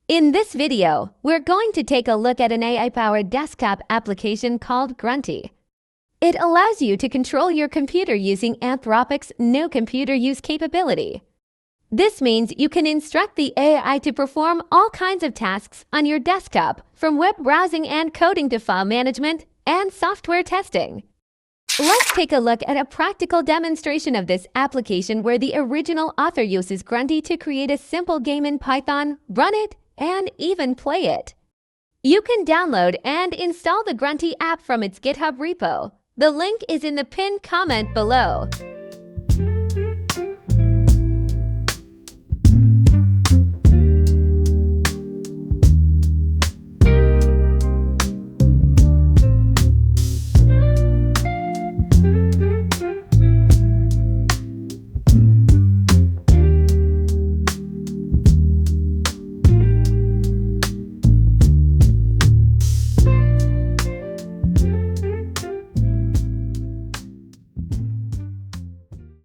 In this video, we're going to take a look at an AI-powered desktop application called Grunty. It allows you to control your computer using Anthropic's No Computer Use capability. This means you can instruct the AI to perform all kinds of tasks on your desktop, from web browsing and coding to file management and software testing. Let's take a look at a practical demonstration of this application where the original author uses Grunty to create a simple game in Python, run it, and even play it. You can download and install the Grunty app from its GitHub repo. The link is in the pinned comment below.